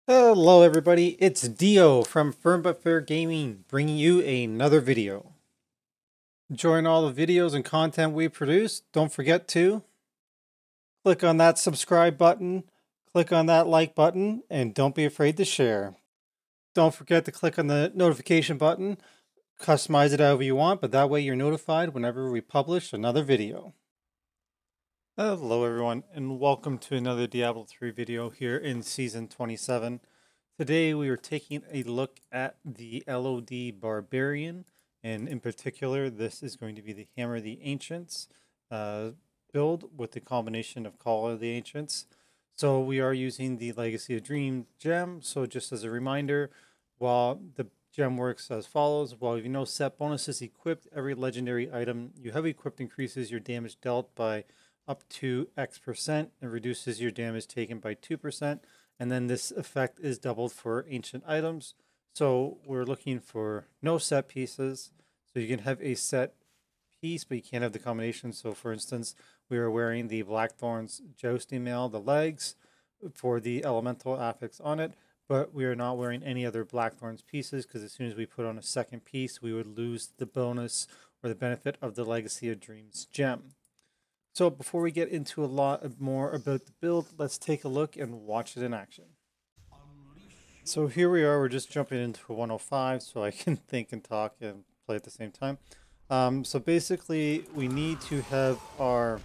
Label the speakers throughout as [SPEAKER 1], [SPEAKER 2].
[SPEAKER 1] Hello everybody, it's Dio from Firm But Fair Gaming bringing you another video. Enjoying all the videos and content we produce, don't forget to click on that subscribe button, click on that like button, and don't be afraid to share. Don't forget to click on the notification button, customize it however you want, but that way you're notified whenever we publish another video. Hello everyone, and welcome to another Diablo 3 video here in Season 27. Today we are taking a look at the LOD Barbarian, and in particular this is going to be the Hammer of the Ancients build with the combination of Call of the Ancients. So we are using the Legacy of Dream gem, so just as a reminder, while the gem works as follows: while you know set bonus is equipped, every legendary item you have equipped increases your damage dealt by up to X% and reduces your damage taken by 2%. And then this effect is doubled for ancient items. So we're looking for no set pieces. So you can have a set piece, but you can't have the combination. So for instance, we are wearing the Blackthorn's jousting mail, the legs for the elemental affix on it, but we are not wearing any other Blackthorn's pieces because as soon as we put on a second piece, we would lose the bonus or the benefit of the Legacy of Dreams gem. So before we get into a lot more about the build, let's take a look and watch it in action. So here we are, we're just jumping into 105 so I can think and talk and play at the same time. So basically we need to have our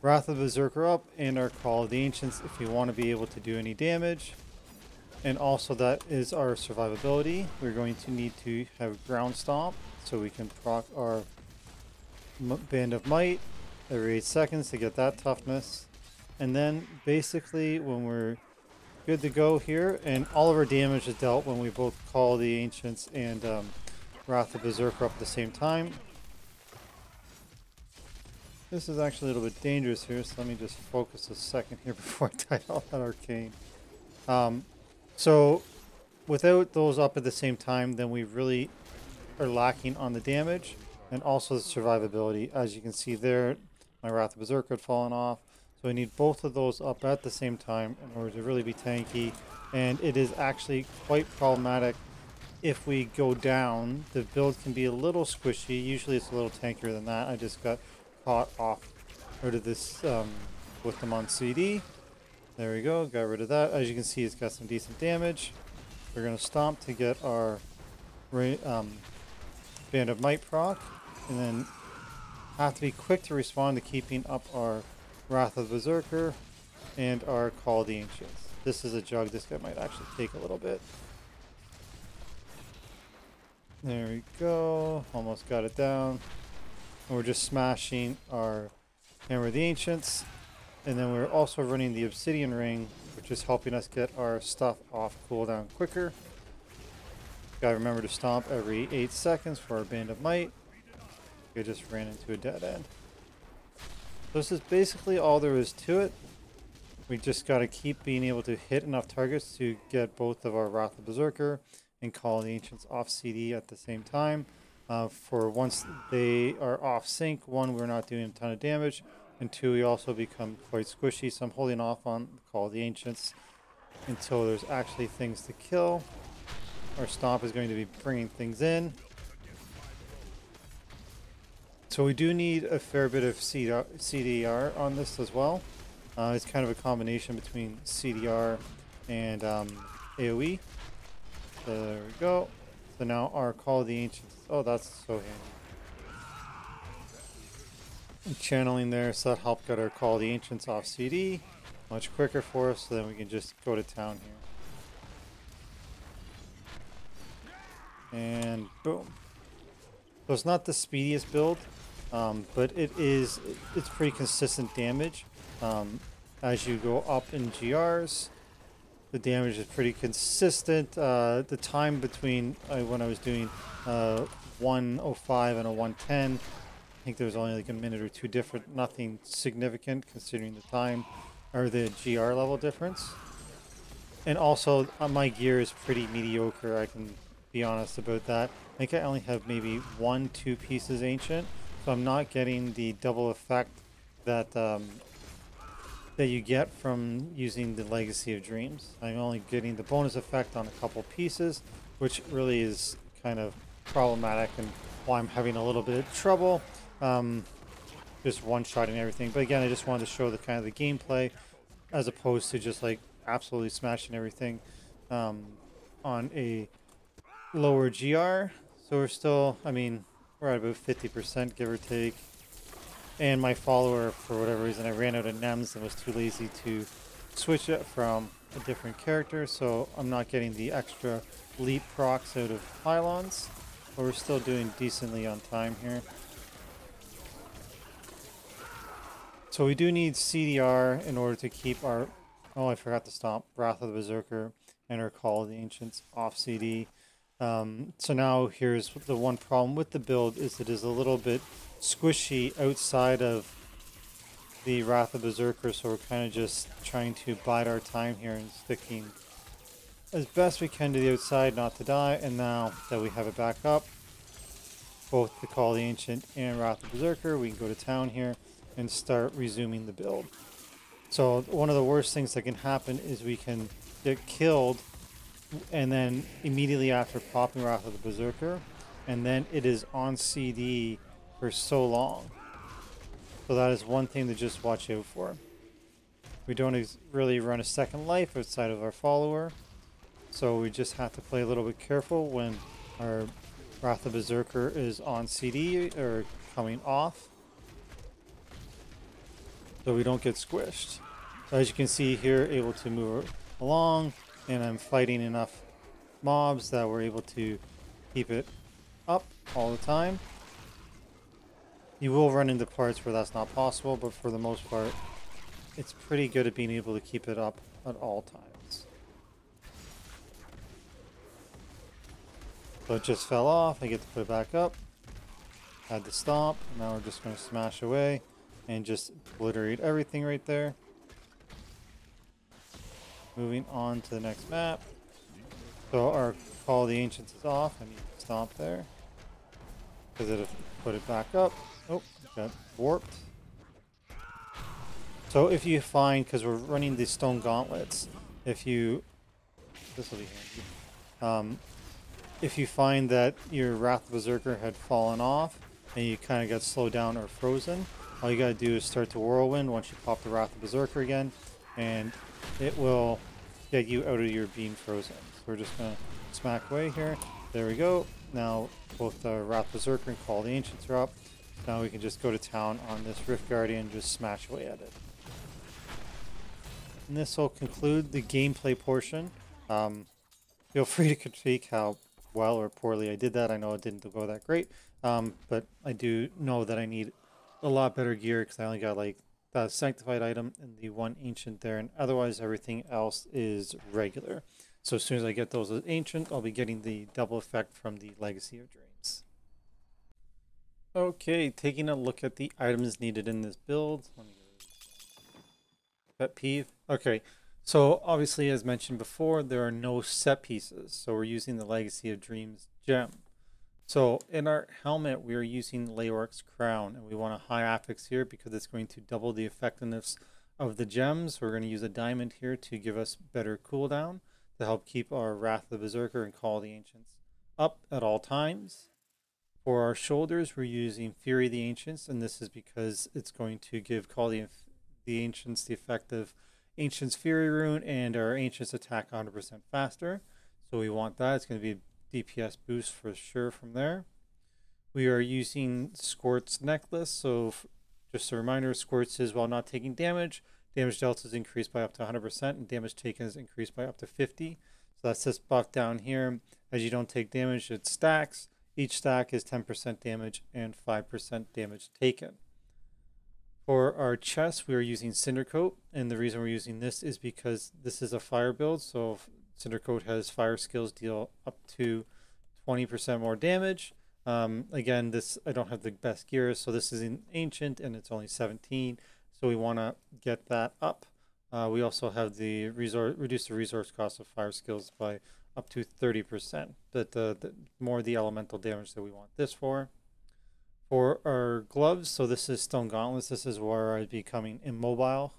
[SPEAKER 1] Wrath of the Berserker up and our Call of the Ancients if we want to be able to do any damage. And also that is our survivability. We're going to need to have Ground Stomp so we can proc our Band of Might every 8 seconds to get that toughness. And then basically when we're good to go here, and all of our damage is dealt when we both Call the Ancients and Wrath of Berserker up at the same time. This is actually a little bit dangerous here, so let me just focus a second here before I tie all that arcane. So without those up at the same time, then we really are lacking on the damage and also the survivability. As you can see there, my Wrath of Berserker had fallen off. So we need both of those up at the same time in order to really be tanky. And it is actually quite problematic if we go down. The build can be a little squishy. Usually it's a little tankier than that. I just got caught off rid of this with them on CD. There we go, got rid of that. As you can see, it's got some decent damage. We're going to stomp to get our Band of Might proc, and then have to be quick to respond to keeping up our Wrath of the Berserker and our Call of the Ancients. This is a jug. This guy might actually take a little bit. There we go. Almost got it down. And we're just smashing our Hammer of the Ancients. And then we're also running the Obsidian Ring, which is helping us get our stuff off cooldown quicker. Gotta remember to stomp every 8 seconds for our Band of Might. I just ran into a dead end. This is basically all there is to it. We just got to keep being able to hit enough targets to get both of our Wrath of Berserker and Call of the Ancients off CD at the same time. For once they are off sync, one, we're not doing a ton of damage, and two, we also become quite squishy. So I'm holding off on Call of the Ancients until there's actually things to kill. Our Stomp is going to be bringing things in. So we do need a fair bit of CDR on this as well. It's kind of a combination between CDR and AoE. So there we go. So now our Call of the Ancients. Oh, that's so handy. And channeling there, so that helped get our Call of the Ancients off CD. Much quicker for us, so then we can just go to town here. And boom. So it's not the speediest build. But it's pretty consistent damage. As you go up in GRs, the damage is pretty consistent. The time between when I was doing 105 and a 110, I think there was only like a minute or two different. Nothing significant considering the time or the GR level difference. And also my gear is pretty mediocre. I can be honest about that. I think I only have maybe 1-2 pieces ancient. So I'm not getting the double effect that that you get from using the Legacy of Dreams. I'm only getting the bonus effect on a couple pieces, which really is kind of problematic and why I'm having a little bit of trouble just one-shotting everything. But again, I just wanted to show the kind of the gameplay as opposed to just like absolutely smashing everything on a lower GR. So we're still, I mean, we're at about 50%, give or take. And my follower, for whatever reason, I ran out of NEMs and was too lazy to switch it from a different character, so I'm not getting the extra leap procs out of pylons, but we're still doing decently on time here. So we do need CDR in order to keep our, oh, I forgot to stop, Wrath of the Berserker and our Call of the Ancients off CD. So now here's the one problem with the build is it is a little bit squishy outside of the Wrath of Berserker, so we're kind of just trying to bide our time here and sticking as best we can to the outside not to die. And now that we have it back up, both the Call of the Ancient and Wrath of Berserker, we can go to town here and start resuming the build. So one of the worst things that can happen is we can get killed and then immediately after popping Wrath of the Berserker, and then it is on CD for so long. So that is one thing to just watch out for. We don't really run a second life outside of our follower, so we just have to play a little bit careful when our Wrath of Berserker is on CD or coming off, so we don't get squished. So as you can see here, able to move along, and I'm fighting enough mobs that we're able to keep it up all the time. You will run into parts where that's not possible, but for the most part, it's pretty good at being able to keep it up at all times. So it just fell off. I get to put it back up. Had to stop. Now we're just going to smash away and just obliterate everything right there. Moving on to the next map. So our Call of the Ancients is off. I need to stop there because it'll put it back up. Oh, got warped. So if you find, because we're running the stone gauntlets, if you, this will be handy. If you find that your Wrath of Berserker had fallen off and you kind of got slowed down or frozen, all you got to do is start the whirlwind once you pop the Wrath of Berserker again, and it will get you out of your being frozen. So we're just going to smack away here. There we go. Now both the Wrath of Berserker and Call of the Ancients are up. Now we can just go to town on this Rift Guardian and just smash away at it. And this will conclude the gameplay portion. Feel free to critique how well or poorly I did that. I know it didn't go that great, but I do know that I need a lot better gear because I only got like the sanctified item and the one ancient there, and otherwise everything else is regular. So as soon as I get those as ancient, I'll be getting the double effect from the Legacy of Dreams. Okay, taking a look at the items needed in this build. Let me go pet peeve. Okay, so obviously as mentioned before, there are no set pieces, so we're using the Legacy of Dreams gem. So in our helmet, we are using Leoric's Crown, and we want a high affix here because it's going to double the effectiveness of the gems. We're going to use a diamond here to give us better cooldown to help keep our Wrath of the Berserker and Call of the Ancients up at all times. For our shoulders, we're using Fury of the Ancients, and this is because it's going to give Call of the Ancients the effective Ancients Fury rune, and our Ancients attack 100% faster. So we want that. It's going to be a DPS boost for sure from there. We are using Squirt's Necklace. So just a reminder, Squirt's is while not taking damage, damage dealt is increased by up to 100%, and damage taken is increased by up to 50. So that's this buff down here. As you don't take damage, it stacks. Each stack is 10% damage and 5% damage taken. For our chest, we are using Cindercoat, and the reason we're using this is because this is a fire build, so Cindercoat has fire skills deal up to 20% more damage. Again, this I don't have the best gear, so this is an ancient and it's only 17, so we want to get that up. We also have the reduce the resource cost of fire skills by up to 30%, but the more the elemental damage that we want this for. For our gloves, so this is Stone Gauntlets. This is where I'm becoming immobile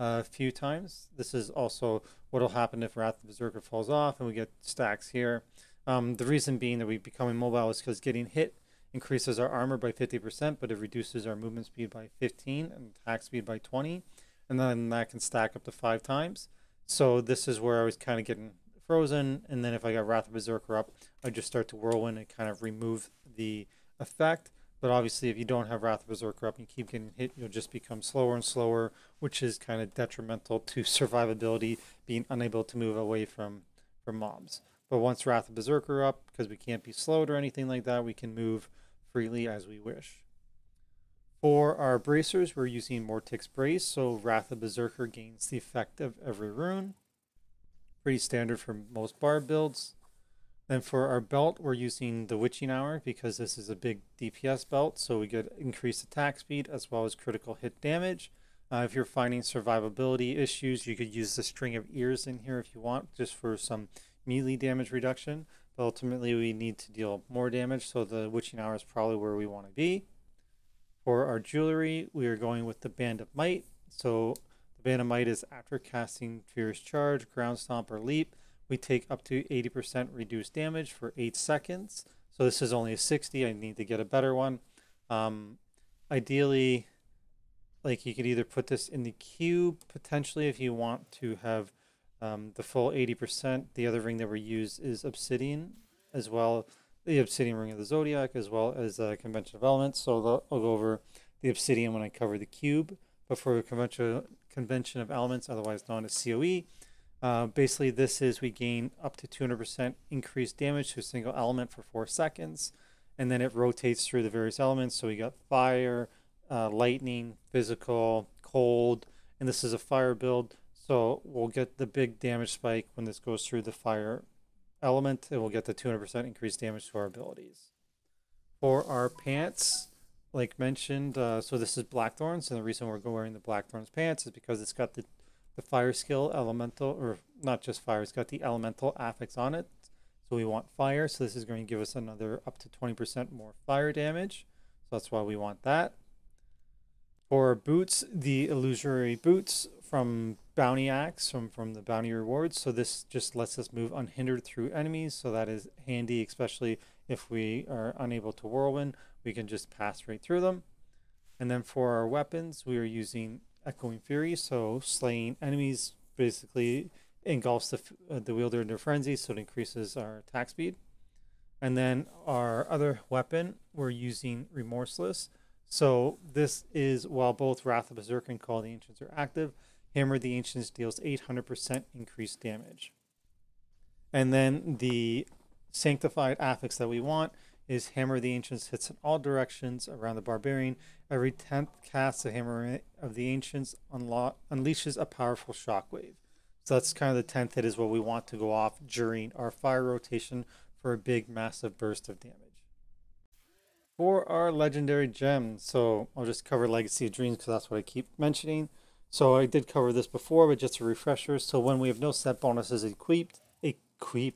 [SPEAKER 1] a few times. This is also what will happen if Wrath of Berserker falls off and we get stacks here. The reason being that we become immobile is because getting hit increases our armor by 50%, but it reduces our movement speed by 15 and attack speed by 20. And then that can stack up to 5 times. So this is where I was kind of getting frozen. And then if I got Wrath of Berserker up, I just start to whirlwind and kind of remove the effect. But obviously, if you don't have Wrath of Berserker up and you keep getting hit, you'll just become slower and slower, which is kind of detrimental to survivability, being unable to move away from mobs. But once Wrath of Berserker up, because we can't be slowed or anything like that, we can move freely as we wish. For our bracers, we're using Mortix Brace, so Wrath of Berserker gains the effect of every rune. Pretty standard for most Barb builds. Then for our belt, we're using the Witching Hour because this is a big DPS belt, so we get increased attack speed as well as critical hit damage. If you're finding survivability issues, you could use the String of Ears in here if you want, just for some melee damage reduction. But ultimately, we need to deal more damage, so the Witching Hour is probably where we want to be. For our jewelry, we are going with the Band of Might. So the Band of Might is after casting Fierce Charge, Ground Stomp, or Leap, we take up to 80% reduced damage for 8 seconds. So this is only a 60. I need to get a better one. Ideally, like you could either put this in the cube potentially if you want to have the full 80%. The other ring that we use is Obsidian as well. The Obsidian Ring of the Zodiac, as well as Convention of Elements. So I'll go over the Obsidian when I cover the cube. But for Convention of Elements, otherwise known as COE, basically this is we gain up to 200% increased damage to a single element for 4 seconds. And then it rotates through the various elements. So we got fire, lightning, physical, cold, and this is a fire build. So we'll get the big damage spike when this goes through the fire element, and we'll get the 200% increased damage to our abilities. For our pants, like mentioned, so this is Blackthorns, and the reason we're wearing the Blackthorns pants is because it's got the fire skill elemental, or not just fire, it's got the elemental affix on it. So we want fire, so this is going to give us another up to 20% more fire damage. So that's why we want that. For our boots, the illusory boots from Bounty Axe, from the bounty rewards. So this just lets us move unhindered through enemies. So that is handy, especially if we are unable to whirlwind. We can just pass right through them. And then for our weapons, we are using Echoing Fury. So slaying enemies basically engulfs the wielder into a frenzy, so it increases our attack speed. And then our other weapon, we're using Remorseless. So this is, while both Wrath of Berserker and Call of the Ancients are active, Hammer of the Ancients deals 800% increased damage. And then the sanctified affix that we want is Hammer of the Ancients hits in all directions around the Barbarian. Every 10th cast of Hammer of the Ancients unleashes a powerful shockwave. So that's kind of the 10th hit is what we want to go off during our fire rotation for a big, massive burst of damage. For our legendary gems, so I'll just cover Legacy of Dreams because that's what I keep mentioning. So I did cover this before, but just a refresher. So when we have no set bonuses equipped,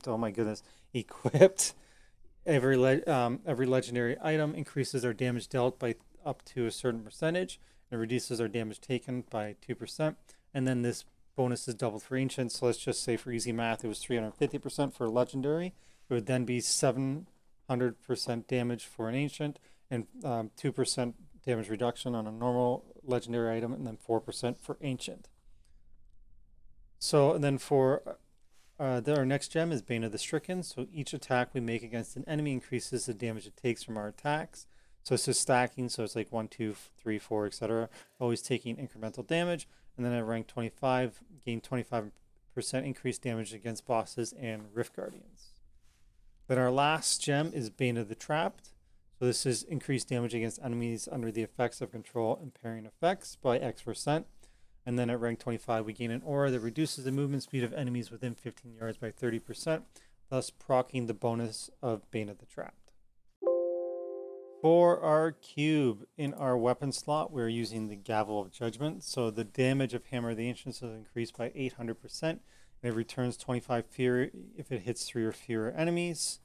[SPEAKER 1] oh my goodness, equipped, every legendary item increases our damage dealt by up to a certain percentage. It reduces our damage taken by 2%. And then this bonus is doubled for ancient. So let's just say for easy math, it was 350% for legendary. It would then be 700% damage for an ancient and 2% damage reduction on a normal legendary item, and then 4% for ancient. So and then for our next gem is Bane of the Stricken. So each attack we make against an enemy increases the damage it takes from our attacks. So it's just stacking, so it's like 1, 2, 3, 4, etc. Always taking incremental damage. And then at rank 25, gain 25% increased damage against bosses and Rift Guardians. Then our last gem is Bane of the Trapped. So this is increased damage against enemies under the effects of control impairing effects by X%. And then at rank 25, we gain an aura that reduces the movement speed of enemies within 15 yards by 30%, thus proccing the bonus of Bane of the Trapped. For our cube, in our weapon slot, we're using the Gavel of Judgment. So the damage of Hammer of the Ancients is increased by 800%, and it returns 25 fear if it hits 3 or fewer enemies.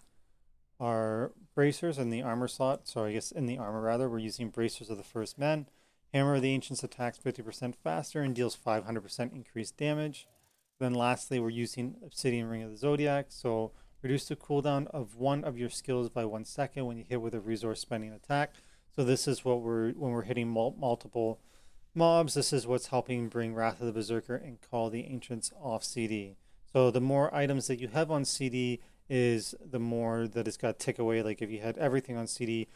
[SPEAKER 1] Our bracers in the armor slot, so I guess in the armor rather, we're using Bracers of the First Men. Hammer of the Ancients attacks 50% faster and deals 500% increased damage. Then lastly, we're using Obsidian Ring of the Zodiac. So reduce the cooldown of one of your skills by 1 second when you hit with a resource spending attack. So this is what when we're hitting multiple mobs, this is what's helping bring Wrath of the Berserker and Call the Ancients off CD. So the more items that you have on CD is the more that it's got to tick away. Like if you had everything on CD,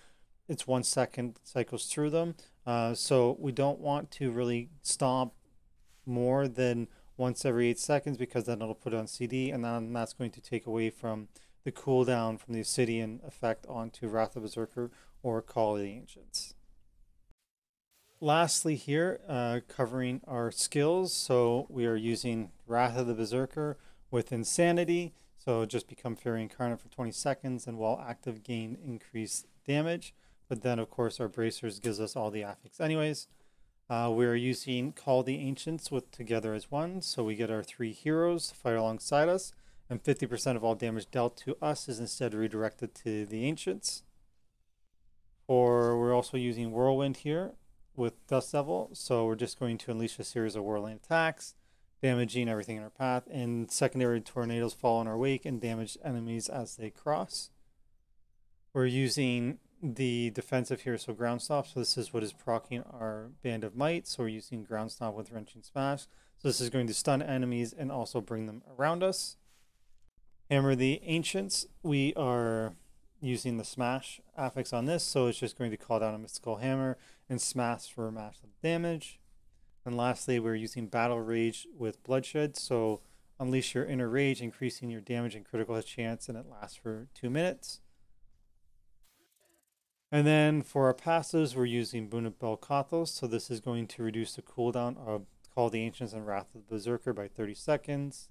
[SPEAKER 1] it's 1 second cycles through them. So we don't want to really stomp more than once every 8 seconds, because then it'll put it on CD, and then that's going to take away from the cooldown from the Obsidian effect onto Wrath of Berserker or Call of the Ancients. Lastly here, covering our skills. So we are using Wrath of the Berserker with Insanity. So just become Fairy Incarnate for 20 seconds and while active gain increased damage. But then of course our Bracers gives us all the affix anyways. We're using Call the Ancients with Together as One. So we get our 3 heroes to fight alongside us, and 50% of all damage dealt to us is instead redirected to the Ancients. Or we're also using Whirlwind here with Dust Devil. So we're just going to unleash a series of whirling attacks, damaging everything in our path, and secondary tornadoes fall in our wake and damage enemies as they cross. We're using the defensive here, so Ground Stomp. So this is what is proccing our Band of Might. So we're using Ground Stomp with Wrenching Smash. So this is going to stun enemies and also bring them around us. Hammer the Ancients. We are using the Smash affix on this, so it's just going to call down a Mystical Hammer and smash for massive damage. And lastly, we're using Battle Rage with Bloodshed. So unleash your inner rage, increasing your damage and critical hit chance, and it lasts for 2 minutes. And then for our passives, we're using Boon of Belkathos. So this is going to reduce the cooldown of Call the Ancients and Wrath of the Berserker by 30 seconds.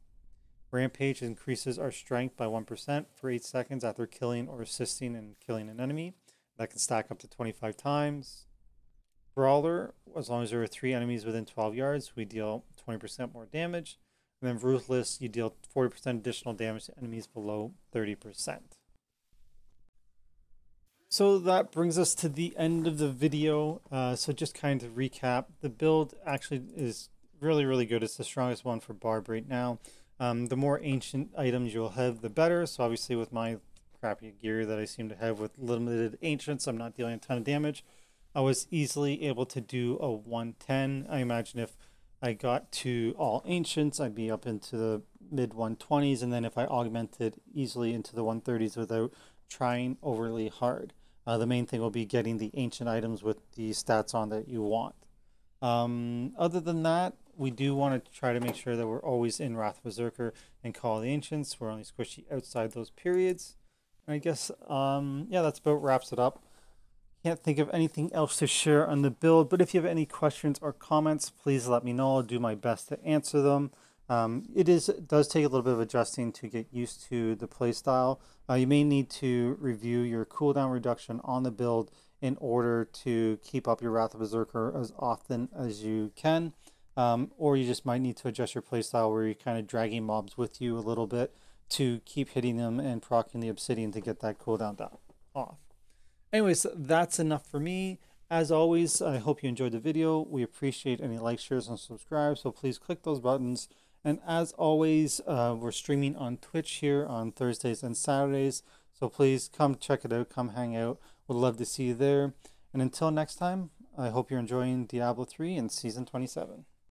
[SPEAKER 1] Rampage increases our strength by 1% for 8 seconds after killing or assisting in killing an enemy. That can stack up to 25 times. Brawler, as long as there are 3 enemies within 12 yards, we deal 20% more damage. And then Ruthless, you deal 40% additional damage to enemies below 30%. So that brings us to the end of the video. So just kind of recap, the build actually is really good. It's the strongest one for Barb right now. The more ancient items you'll have, the better. So obviously with my crappy gear that I seem to have with limited ancients, I'm not dealing a ton of damage. I was easily able to do a 110. I imagine if I got to all ancients, I'd be up into the mid 120s, and then if I augmented easily into the 130s without trying overly hard. The main thing will be getting the ancient items with the stats on that you want. Other than that, we do want to try to make sure that we're always in Wrath Berserker and Call the Ancients. We're only squishy outside those periods. And I guess, yeah, that's about wraps it up. Can't think of anything else to share on the build, but if you have any questions or comments, please let me know. I'll do my best to answer them. It does take a little bit of adjusting to get used to the playstyle. You may need to review your cooldown reduction on the build in order to keep up your Wrath of Berserker as often as you can. Or you just might need to adjust your playstyle where you're kind of dragging mobs with you a little bit to keep hitting them and proccing the Obsidian to get that cooldown off. Anyways, that's enough for me. As always, I hope you enjoyed the video. We appreciate any likes, shares, and subscribes, so please click those buttons. And as always, we're streaming on Twitch here on Thursdays and Saturdays, so please come check it out, come hang out. Would love to see you there. And until next time, I hope you're enjoying Diablo 3 in Season 27.